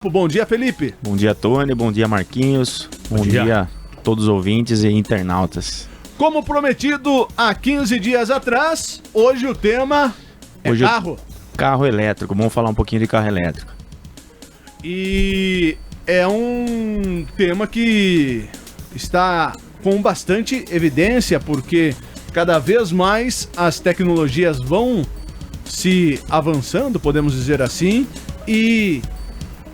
Bom dia, Felipe. Bom dia, Tony. Bom dia, Marquinhos. Bom dia a todos os ouvintes e internautas. Como prometido há 15 dias atrás, hoje o tema é carro. Carro elétrico. Vamos falar um pouquinho de carro elétrico. E é um tema que está com bastante evidência, porque cada vez mais as tecnologias vão se avançando, podemos dizer assim, e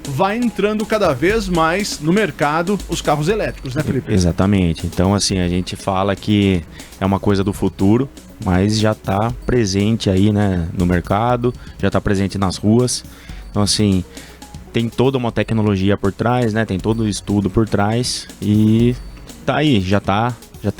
vai entrando cada vez mais no mercado os carros elétricos, né, Felipe? Exatamente. Então, assim, a gente fala que é uma coisa do futuro, mas já está presente aí, né, no mercado, já está presente nas ruas. Então, assim, tem toda uma tecnologia por trás, né, tem todo o estudo por trás e tá aí, já tá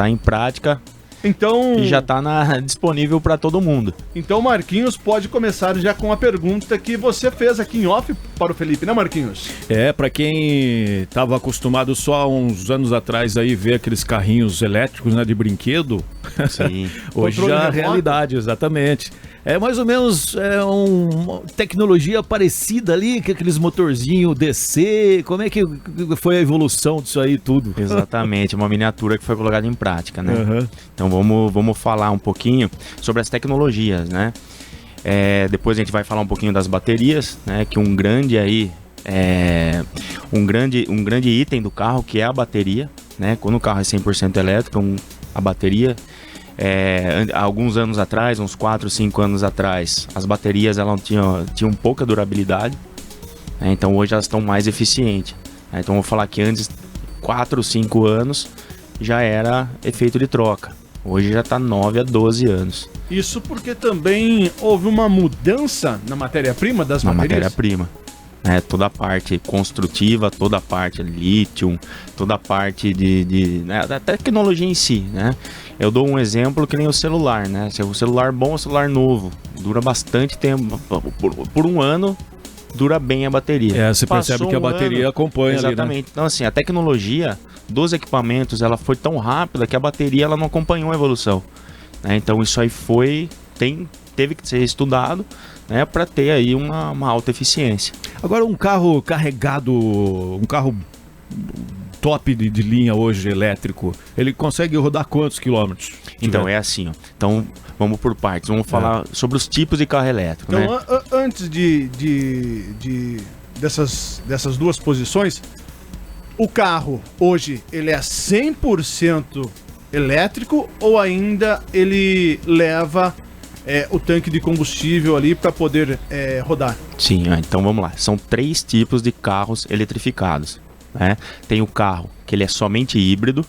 em prática. Então, e já está disponível para todo mundo. Então, Marquinhos pode começar já com a pergunta que você fez aqui em off para o Felipe, né, Marquinhos? Para quem estava acostumado só há uns anos atrás aí ver aqueles carrinhos elétricos, né, de brinquedo. Sim. Hoje já é realidade, exatamente. É mais ou menos uma tecnologia parecida ali, que aqueles motorzinhos DC. Como é que foi a evolução disso aí tudo? Exatamente, uma miniatura que foi colocada em prática, né? Uhum. Então vamos falar um pouquinho sobre as tecnologias, né? Depois a gente vai falar um pouquinho das baterias, né? Que um grande item do carro, que é a bateria, né? Quando o carro é 100% elétrico, a bateria... há alguns anos atrás, uns 4, 5 anos atrás, as baterias elas tinham pouca durabilidade, né? Então hoje elas estão mais eficientes, né? Então vou falar que antes, 4, 5 anos, já era efeito de troca. Hoje já está 9 a 12 anos. Isso porque também houve uma mudança na matéria-prima das baterias? Na matéria-prima. Toda a parte construtiva, toda a parte lítio, toda a parte da tecnologia em si, né? Eu dou um exemplo que nem o celular, né? Se é um celular bom, um celular novo, dura bastante tempo, por um ano dura bem a bateria. Você percebe que a bateria acompanha. Exatamente. Ali, né? Então, assim, a tecnologia dos equipamentos, ela foi tão rápida que a bateria ela não acompanhou a evolução, né? Então isso aí teve que ser estudado, né, para ter aí uma alta eficiência. Agora, um carro carregado, um carro top de linha hoje, elétrico, ele consegue rodar quantos quilômetros? Então, é assim, ó. Então, vamos por partes. Vamos falar sobre os tipos de carro elétrico, então, né? Antes dessas duas posições, o carro hoje, ele é 100% elétrico ou ainda ele leva o tanque de combustível ali para poder rodar? Sim, então vamos lá. São 3 tipos de carros eletrificados, né? Tem o carro que ele é somente híbrido,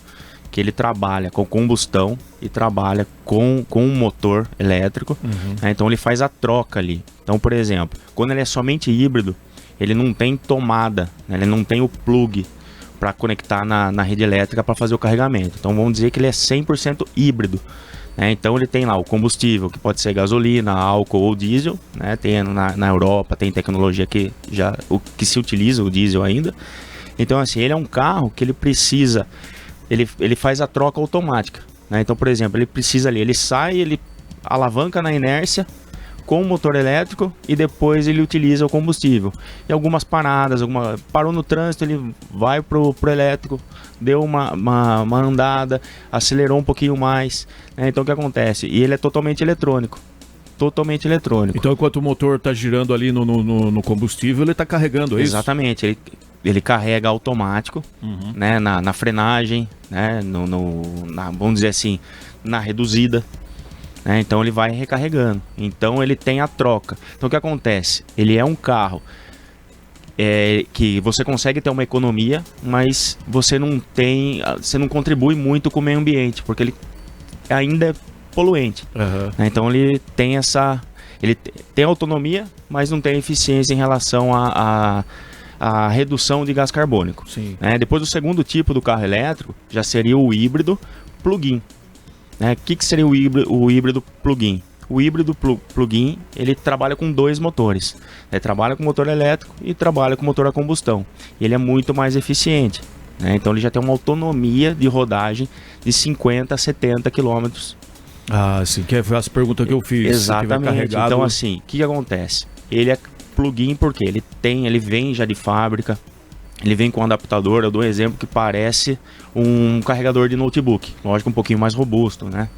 que ele trabalha com combustão e trabalha com um motor elétrico, né? Então ele faz a troca ali. Então, por exemplo, quando ele é somente híbrido, ele não tem tomada, né? Ele não tem o plug para conectar na rede elétrica para fazer o carregamento. Então vamos dizer que ele é 100% híbrido. Então ele tem lá o combustível, que pode ser gasolina, álcool ou diesel, né? Tem na Europa, tem tecnologia que se utiliza o diesel ainda. Então assim, ele é um carro que ele precisa, ele faz a troca automática, né? Então, por exemplo, ele precisa ali, ele sai, ele alavanca na inércia com o motor elétrico e depois ele utiliza o combustível. E algumas paradas, parou no trânsito, ele vai pro elétrico, deu uma andada, acelerou um pouquinho mais, né? Então o que acontece? E ele é totalmente eletrônico. Totalmente eletrônico. Então enquanto o motor está girando ali no combustível, ele está carregando, é isso? Exatamente. Ele carrega automático, né? Na frenagem, né? Vamos dizer assim, na reduzida. Então ele vai recarregando. Então ele tem a troca. Então o que acontece? Ele é um carro que você consegue ter uma economia, mas você não contribui muito com o meio ambiente, porque ele ainda é poluente. Então ele tem ele tem autonomia, mas não tem eficiência em relação à redução de gás carbônico. Sim. Depois, o segundo tipo do carro elétrico já seria o híbrido plug-in. O que seria o híbrido plug-in? O híbrido plug-in, ele trabalha com 2 motores. Ele trabalha com motor elétrico e trabalha com motor a combustão. E ele é muito mais eficiente, né? Então ele já tem uma autonomia de rodagem de 50 a 70 km. Ah, sim, que foi essa pergunta que eu fiz. Exatamente. Então assim, o que acontece? Ele plug-in porque ele vem já de fábrica, ele vem com um adaptador. Eu dou um exemplo que parece um carregador de notebook, lógico, um pouquinho mais robusto, né?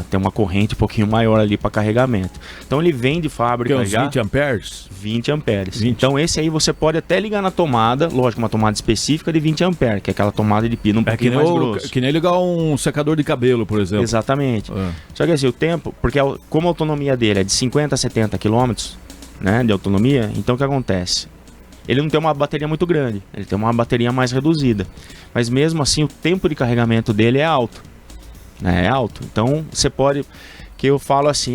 Tem uma corrente um pouquinho maior ali para carregamento. Então ele vem de fábrica uns já 20 amperes? 20 amperes. Então esse aí você pode até ligar na tomada, lógico, uma tomada específica de 20 amperes, que é aquela tomada de pino um pouquinho mais grosso. Que nem ligar um secador de cabelo, por exemplo. Exatamente. Só que assim, o tempo, porque como a autonomia dele é de 50 a 70 km, né, de autonomia, então o que acontece? Ele não tem uma bateria muito grande, ele tem uma bateria mais reduzida. Mas mesmo assim, o tempo de carregamento dele é alto. Né? É alto. Então, você pode... Que eu falo assim,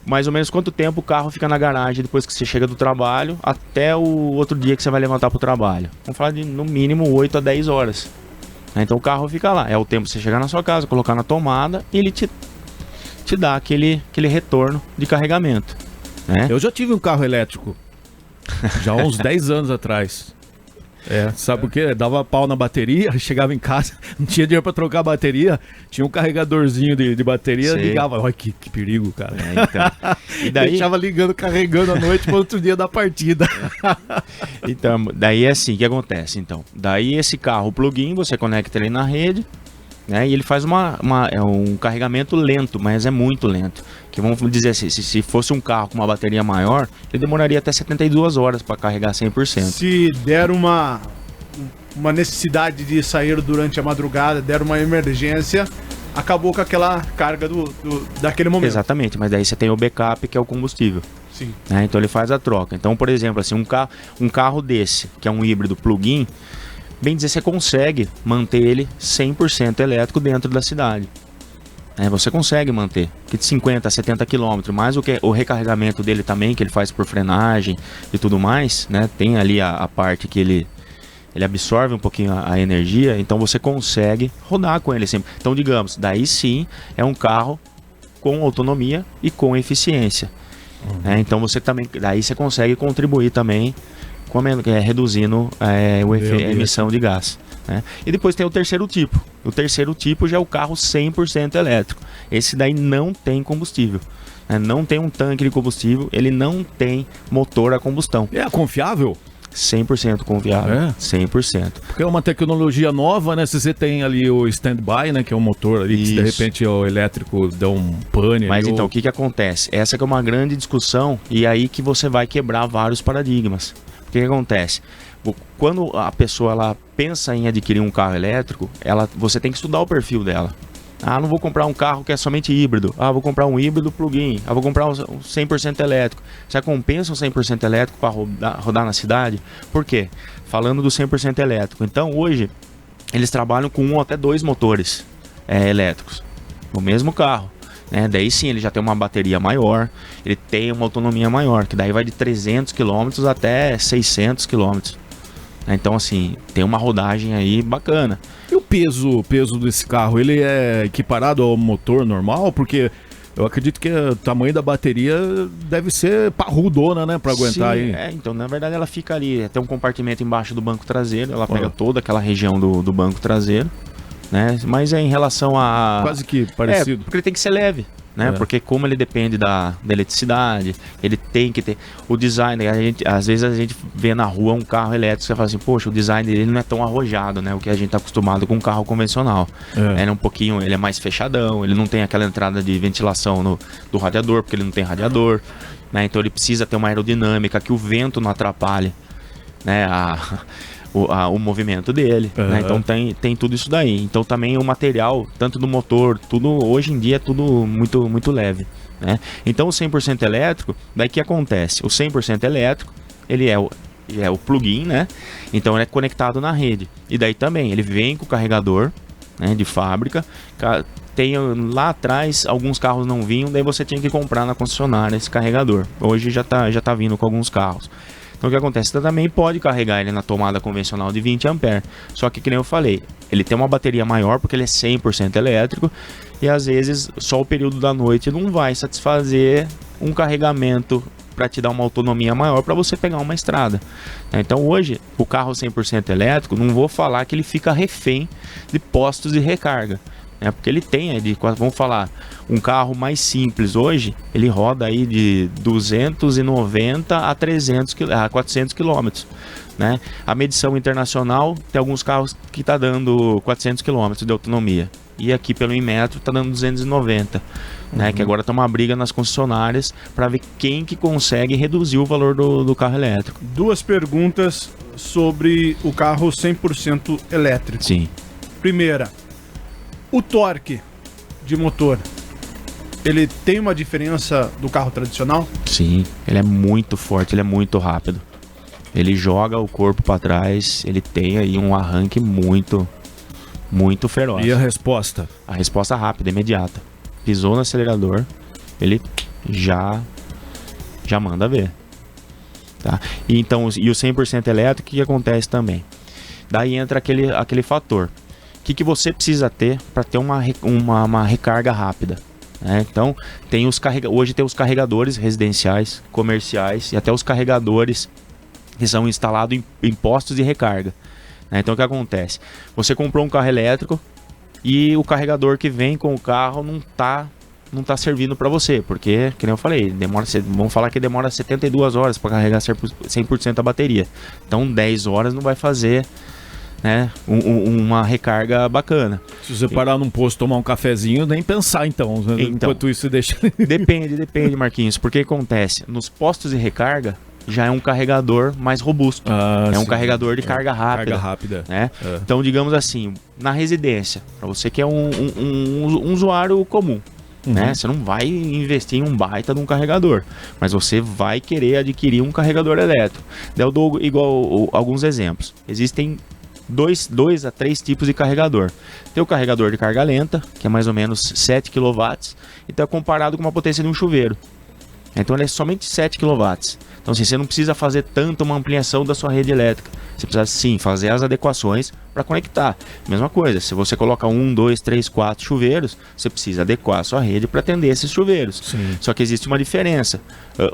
mais ou menos quanto tempo o carro fica na garagem depois que você chega do trabalho até o outro dia que você vai levantar para o trabalho. Vamos falar de, no mínimo, 8 a 10 horas. Então, o carro fica lá. É o tempo de você chegar na sua casa, colocar na tomada e ele te dá aquele retorno de carregamento. Né? Eu já tive um carro elétrico. Já há uns 10 anos atrás. Sabe por quê? Dava pau na bateria, chegava em casa, não tinha dinheiro pra trocar a bateria, tinha um carregadorzinho de bateria, ligava. Olha que perigo, cara. Então. E daí... Deixava ligando, carregando à noite para outro dia da partida. Então, daí é assim, o que acontece? Então, daí esse carro plug-in, você conecta ele na rede, né? E ele faz um carregamento lento, mas é muito lento. Que vamos dizer assim, se fosse um carro com uma bateria maior, ele demoraria até 72 horas para carregar 100%. Se der uma necessidade de sair durante a madrugada, der uma emergência, acabou com aquela carga daquele momento. Exatamente, mas daí você tem o backup, que é o combustível. Sim. Né? Então ele faz a troca. Então, por exemplo, assim, um carro desse, que é um híbrido plug-in, bem dizer, você consegue manter ele 100% elétrico dentro da cidade. Você consegue manter, que de 50 a 70 km, mais o recarregamento dele também, que ele faz por frenagem e tudo mais, né? Tem ali a parte que ele absorve um pouquinho a energia, então você consegue rodar com ele sempre. Então, digamos, daí sim é um carro com autonomia e com eficiência. Então você também, daí você consegue contribuir também reduzindo a emissão de gás. Né? E depois tem o terceiro tipo. O terceiro tipo já é o carro 100% elétrico. Esse daí não tem combustível. Né? Não tem um tanque de combustível, ele não tem motor a combustão. É confiável? 100% confiável. 100%. Porque é uma tecnologia nova, né? Se você tem ali o standby, né? Que é um motor ali, que de repente o elétrico dá um pane. Mas então, o que acontece? Essa que é uma grande discussão e aí que você vai quebrar vários paradigmas. O que acontece? Quando a pessoa ela pensa em adquirir um carro elétrico, você tem que estudar o perfil dela. Não vou comprar um carro que é somente híbrido. Vou comprar um híbrido plug-in. Vou comprar um 100% elétrico. Você compensa um 100% elétrico para rodar na cidade? Por quê? Falando do 100% elétrico. Então, hoje, eles trabalham com 1 até 2 motores elétricos no mesmo carro. Né? Daí sim, ele já tem uma bateria maior, ele tem uma autonomia maior, que daí vai de 300 km até 600 km. Então, assim, tem uma rodagem aí bacana. E o peso desse carro, ele é equiparado ao motor normal? Porque eu acredito que o tamanho da bateria deve ser parrudona, né? Pra aguentar aí. Então, na verdade, ela fica ali, tem um compartimento embaixo do banco traseiro, ela pega toda aquela região do banco traseiro, né? Mas é em relação a... Quase que parecido. Porque ele tem que ser leve. Né? Porque como ele depende da eletricidade, ele tem que ter o design. Às vezes a gente vê na rua um carro elétrico, você fala assim, poxa, o design dele não é tão arrojado, né? O que a gente está acostumado com um carro convencional. Ele é mais fechadão, ele não tem aquela entrada de ventilação do radiador, porque ele não tem radiador, né? Então ele precisa ter uma aerodinâmica que o vento não atrapalhe, né? O movimento dele, né? Então tem tudo isso daí. Então também o material, tanto do motor, tudo hoje em dia é tudo muito, muito leve, né? Então o 100% elétrico, daí que acontece? O 100% elétrico, ele é o plug-in, né? Então ele é conectado na rede. E daí também, ele vem com o carregador, né, de fábrica. Tem lá atrás, alguns carros não vinham, daí você tinha que comprar na concessionária esse carregador. Hoje já tá vindo com alguns carros. Então o que acontece? Você também pode carregar ele na tomada convencional de 20 A. Só que nem eu falei, ele tem uma bateria maior porque ele é 100% elétrico. E às vezes só o período da noite não vai satisfazer um carregamento para te dar uma autonomia maior para você pegar uma estrada. Então hoje, o carro 100% elétrico, não vou falar que ele fica refém de postos de recarga. né? Porque ele tem aí, vamos falar, um carro mais simples hoje, ele roda aí de 290 a 400 quilômetros, né? A medição internacional tem alguns carros que está dando 400 quilômetros de autonomia. E aqui pelo Inmetro está dando 290, né? Que agora está uma briga nas concessionárias para ver quem que consegue reduzir o valor do carro elétrico. 2 perguntas sobre o carro 100% elétrico. Sim. Primeira, o torque de motor, ele tem uma diferença do carro tradicional? Sim, ele é muito forte, ele é muito rápido. Ele joga o corpo para trás, ele tem aí um arranque muito feroz. E a resposta? A resposta rápida, imediata. Pisou no acelerador, ele já manda ver. Tá? E então, e o 100% elétrico, o que acontece também? Daí entra aquele fator. O que você precisa ter para ter uma recarga rápida? Né? Então, hoje tem os carregadores residenciais, comerciais e até os carregadores que são instalados em postos de recarga. Então o que acontece? Você comprou um carro elétrico e o carregador que vem com o carro não tá servindo para você, porque, que nem eu falei, vamos falar que demora 72 horas para carregar 100% a bateria. Então 10 horas não vai fazer, né, uma recarga bacana. Se você parar num posto tomar um cafezinho, nem pensar então. Enquanto isso você deixa... Depende, Marquinhos, porque acontece, nos postos de recarga já é um carregador mais robusto. Um carregador de carga rápida. Né? Então, digamos assim, na residência, para você que é um usuário comum, né? Você não vai investir em um baita de um carregador, mas você vai querer adquirir um carregador elétrico. Eu dou alguns exemplos. Existem 2 a 3 tipos de carregador. Tem o carregador de carga lenta, que é mais ou menos 7 kW, e está comparado com uma potência de um chuveiro. Então ele é somente 7 kW. Então assim, você não precisa fazer tanto uma ampliação da sua rede elétrica. Você precisa sim fazer as adequações para conectar. Mesma coisa, se você coloca 1, 2, 3, 4 chuveiros, você precisa adequar a sua rede para atender esses chuveiros. Sim. Só que existe uma diferença.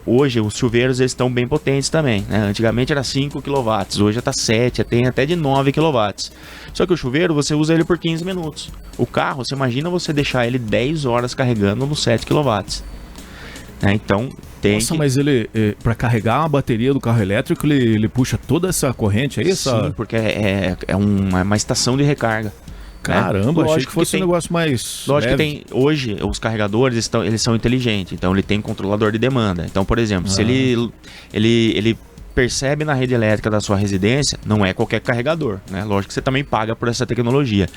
Hoje os chuveiros eles estão bem potentes também, né? Antigamente era 5 kW, hoje já está 7, tem até de 9 kW. Só que o chuveiro você usa ele por 15 minutos. O carro, você imagina você deixar ele 10 horas carregando no 7 kW. Então tem. Nossa, mas ele, para carregar a bateria do carro elétrico, ele puxa toda essa corrente aí? Sim, porque é uma estação de recarga. Caramba, né? achei que fosse um negócio mais lógico leve. que tem. Hoje, os carregadores eles são inteligentes, então ele tem controlador de demanda. Então, por exemplo, se ele percebe na rede elétrica da sua residência, não é qualquer carregador, né? Lógico que você também paga por essa tecnologia.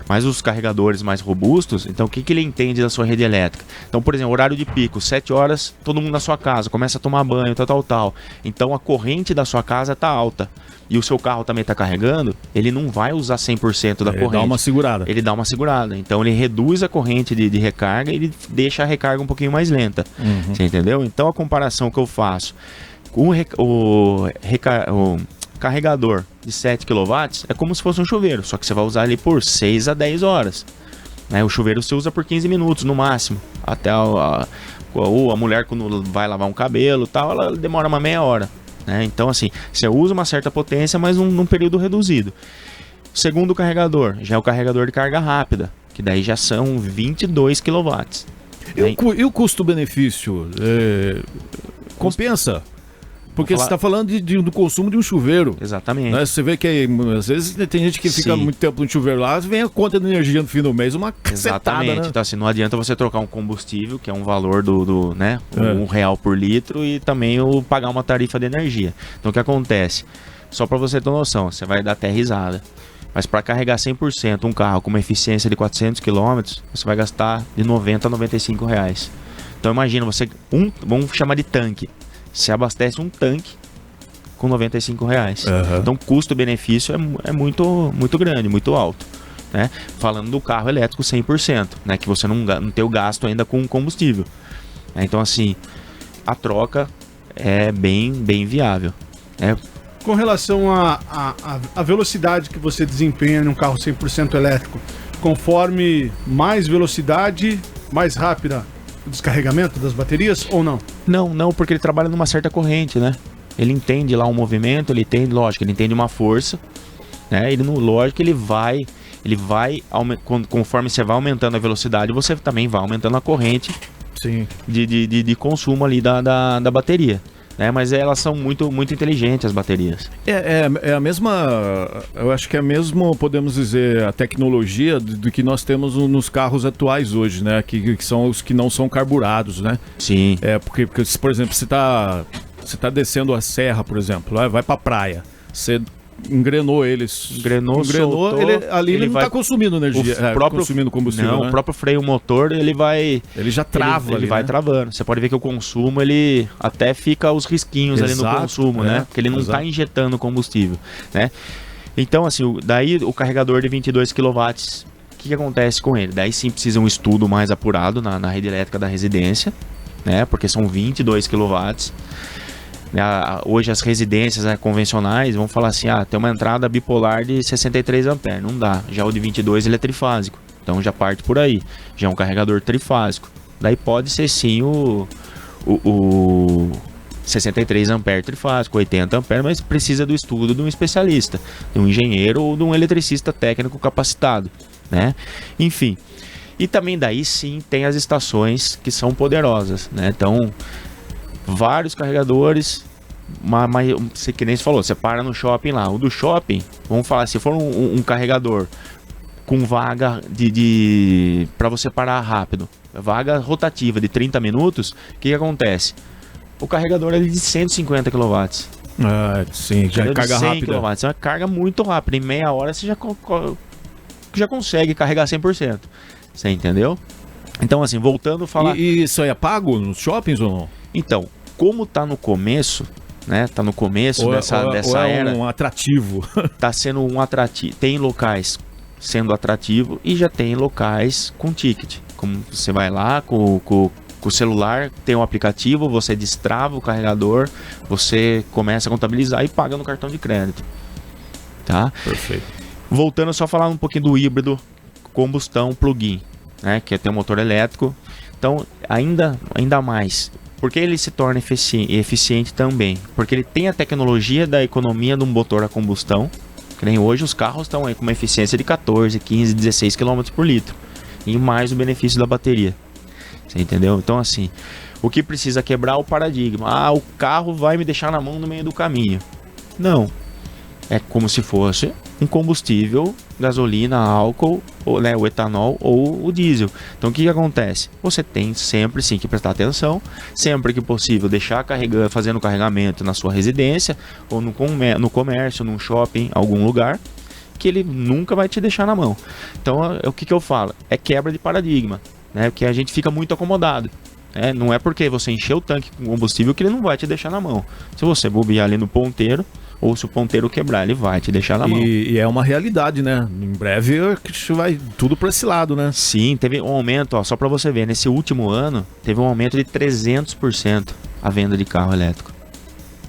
Mas os carregadores mais robustos, então o que ele entende da sua rede elétrica? Então, por exemplo, horário de pico, 7 horas, todo mundo na sua casa, começa a tomar banho, tal. Então a corrente da sua casa está alta. E o seu carro também está carregando, ele não vai usar 100% da corrente. Ele dá uma segurada. Ele dá uma segurada. Então ele reduz a corrente de recarga e ele deixa a recarga um pouquinho mais lenta. Você entendeu? Então a comparação que eu faço, o carregador de 7 kW é como se fosse um chuveiro, só que você vai usar ele por 6 a 10 horas. Né? O chuveiro você usa por 15 minutos no máximo. Até a mulher quando vai lavar um cabelo tal, ela demora uma meia hora. Né? Então assim, você usa uma certa potência, mas num período reduzido. O segundo carregador já é o carregador de carga rápida, que daí já são 22 kW. E o custo-benefício? Compensa? Porque você está falando do consumo de um chuveiro. Exatamente. Né? Você vê que às vezes tem gente que fica muito tempo no chuveiro lá, vem a conta de energia no fim do mês, uma cacetada. Exatamente. Né? Então assim, não adianta você trocar um combustível, que é um valor né, R$1 por litro, e também pagar uma tarifa de energia. Então o que acontece? Só para você ter noção, você vai dar até risada. Mas para carregar 100% um carro com uma eficiência de 400 km, você vai gastar de R$90 a R$95. Então imagina, vamos chamar de tanque. Você abastece um tanque com R$95. Então o custo-benefício é muito, muito grande, muito alto. Né? Falando do carro elétrico 100%, né? Que você não tem o gasto ainda com combustível. Então assim, a troca é bem viável. Com relação à velocidade que você desempenha num carro 100% elétrico, conforme mais velocidade, mais rápida o descarregamento das baterias ou não? Não, porque ele trabalha numa certa corrente, né? Ele entende lá um movimento, ele entende uma força, né? Lógico que ele vai ele vai, conforme você vai aumentando a velocidade, você também vai aumentando a corrente Sim. de consumo ali da bateria. Né? Mas elas são muito, muito inteligentes, as baterias. É a mesma, eu acho que é mesmo, podemos dizer, a tecnologia do que nós temos nos carros atuais hoje, né? Que são os que não são carburados, né? Sim. Porque por exemplo, você tá descendo a serra, por exemplo, vai pra praia, você engrenou eles. Soltou, ele não tá consumindo energia, consumindo combustível. Não, né? o próprio freio motor, ele já trava. Ele vai travando. Você pode ver que o consumo, ele até fica os risquinhos ali no consumo, né? Porque ele não tá injetando combustível, né? Então, assim, daí o carregador de 22 kW, o que acontece com ele? Daí sim precisa um estudo mais apurado na rede elétrica da residência, né? Porque são 22 kW. Hoje as residências convencionais vão falar assim, tem uma entrada bipolar de 63 A, não dá. Já o de 22 ele é trifásico, então já parte por aí, já é um carregador trifásico. Daí pode ser sim o 63 A trifásico, 80 A, mas precisa do estudo de um especialista, de um engenheiro ou de um eletricista técnico capacitado, né? Enfim, e também daí sim tem as estações que são poderosas, né? Então vários carregadores, mas que nem você falou, você para no shopping lá. O do shopping, vamos falar, se for um carregador com vaga para você parar rápido, vaga rotativa de 30 minutos, o que acontece? O carregador é de 150 kW. Sim, já é carga rápida. kW, é uma carga muito rápida. Em meia hora você já consegue carregar 100%. Você entendeu? Então, assim, voltando a falar... E isso aí é pago nos shoppings ou não? Então, como tá no começo, né? Tá no começo dessa era. É um atrativo. Tá sendo um atrativo. Tem locais sendo atrativo e já tem locais com ticket. Como você vai lá com o celular, tem um aplicativo, você destrava o carregador, você começa a contabilizar e paga no cartão de crédito. Tá? Perfeito. Voltando só a falar um pouquinho do híbrido combustão plug-in, né? Que tem um motor elétrico. Então, ainda mais. Por que ele se torna eficiente também? Porque ele tem a tecnologia da economia de um motor a combustão, que nem hoje os carros estão aí com uma eficiência de 14, 15, 16 km por litro. E mais o benefício da bateria. Você entendeu? Então, assim, o que precisa quebrar é o paradigma. O carro vai me deixar na mão no meio do caminho. Não. É como se fosse um combustível, gasolina, álcool, ou, né, o etanol ou o diesel. Então o que acontece? Você tem sempre sim que prestar atenção, sempre que possível deixar fazendo o carregamento na sua residência, ou no comércio, num shopping, algum lugar, que ele nunca vai te deixar na mão. Então o que eu falo? É quebra de paradigma, né? Porque a gente fica muito acomodado. Não é porque você encheu o tanque com combustível que ele não vai te deixar na mão. Se você bobear ali no ponteiro, ou se o ponteiro quebrar, ele vai te deixar na mão. E é uma realidade, né? Em breve vai tudo para esse lado, né? Sim, teve um aumento, só para você ver, nesse último ano, teve um aumento de 300% a venda de carro elétrico.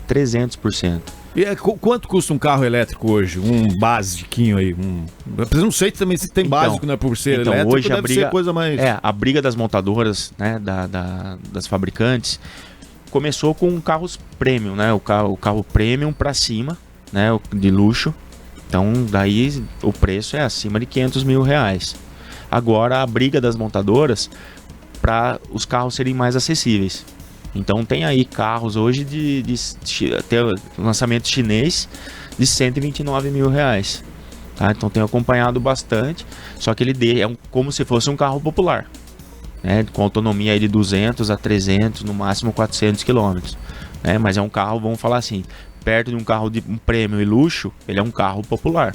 300%. E quanto custa um carro elétrico hoje? Um basiquinho aí? Eu não sei também se tem básico, né? Por ser elétrico, hoje deve ser coisa mais... a briga das montadoras, né? Das fabricantes, começou com carros premium, né? O carro premium para cima, né? De luxo. Então, daí o preço é acima de R$500 mil. Agora, a briga das montadoras para os carros serem mais acessíveis. Então, tem aí carros hoje até lançamento chinês de R$129 mil. Tá? Então, tenho acompanhado bastante. Só que ele é como se fosse um carro popular. Com autonomia aí de 200 a 300, no máximo 400 km. Mas é um carro, vamos falar assim, perto de um carro de um prêmio e luxo, ele é um carro popular.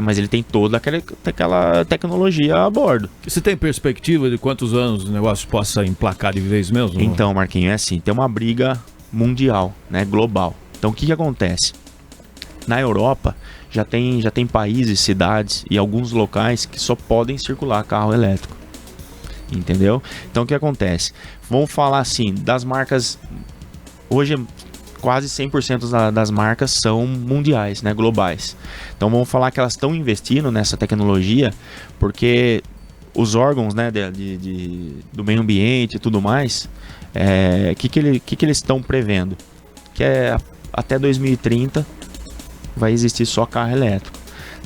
Mas ele tem toda aquela tecnologia a bordo. Você tem perspectiva de quantos anos o negócio possa emplacar de vez mesmo? Então, Marquinhos, é assim, tem uma briga mundial, né, global. Então, o que acontece? Na Europa, já tem países, cidades e alguns locais que só podem circular carro elétrico. Entendeu? Então o que acontece? Vamos falar assim, das marcas. Hoje quase 100% das marcas são mundiais, né? Globais. Então vamos falar que elas estão investindo nessa tecnologia porque os órgãos, né, do meio ambiente e tudo mais, que eles estão prevendo? Que até 2030 vai existir só carro elétrico.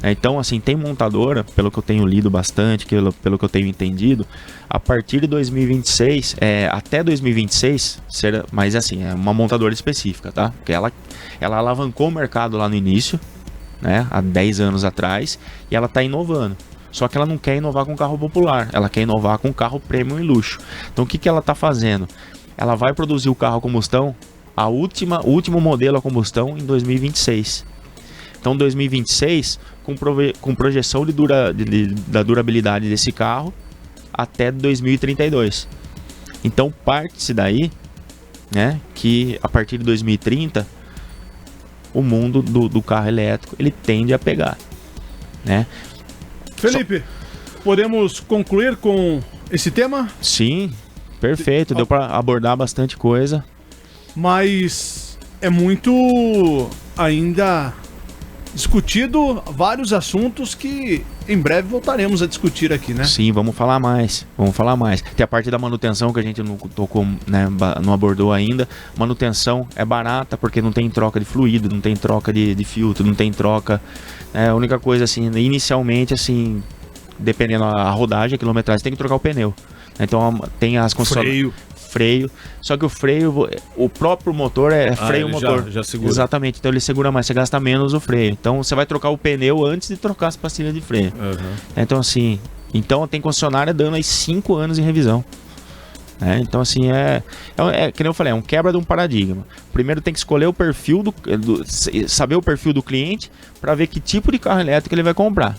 Então, assim, tem montadora, pelo que eu tenho lido bastante, pelo que eu tenho entendido, a partir de 2026, até 2026, mas assim, é uma montadora específica, tá? Porque ela alavancou o mercado lá no início, né, há 10 anos atrás, e ela está inovando. Só que ela não quer inovar com carro popular, ela quer inovar com carro premium e luxo. Então o que ela está fazendo? Ela vai produzir o carro a combustão, o último modelo a combustão em 2026. Então 2026, com projeção da durabilidade desse carro até 2032. Então parte-se daí, né, que a partir de 2030 o mundo do carro elétrico ele tende a pegar, né? Felipe, podemos concluir com esse tema? Sim, perfeito, deu para abordar bastante coisa. Mas é muito ainda discutido vários assuntos que em breve voltaremos a discutir aqui, né? Sim, vamos falar mais. Tem a parte da manutenção que a gente não tocou, né, não abordou ainda. Manutenção é barata porque não tem troca de fluido, não tem troca de filtro, não tem troca. A única coisa assim, inicialmente assim, dependendo da rodagem, a quilometragem, tem que trocar o pneu. Então tem as freio. Só que o freio, o próprio motor freio motor. Já segura. Exatamente, então ele segura mais, você gasta menos o freio. Então você vai trocar o pneu antes de trocar as pastilhas de freio. Então assim, tem concessionária dando aí 5 anos em revisão. Então assim, que nem eu falei, é um quebra de um paradigma. Primeiro tem que escolher o perfil saber o perfil do cliente para ver que tipo de carro elétrico ele vai comprar.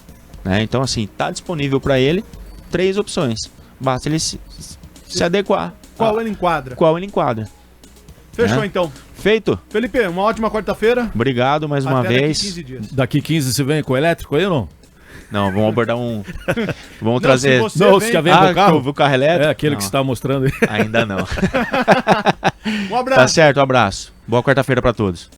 Então assim, tá disponível para ele 3 opções. Basta ele se adequar. Qual ele enquadra? Qual ele enquadra. Fechou então. Feito. Felipe, uma ótima quarta-feira. Obrigado mais uma vez. Daqui 15 dias. Daqui 15 você vem com o elétrico aí ou não? Não, vamos abordar vamos trazer. Se você já vem com o carro? O carro elétrico? Aquele que você está mostrando aí. Ainda não. Um abraço. Tá certo, um abraço. Boa quarta-feira para todos.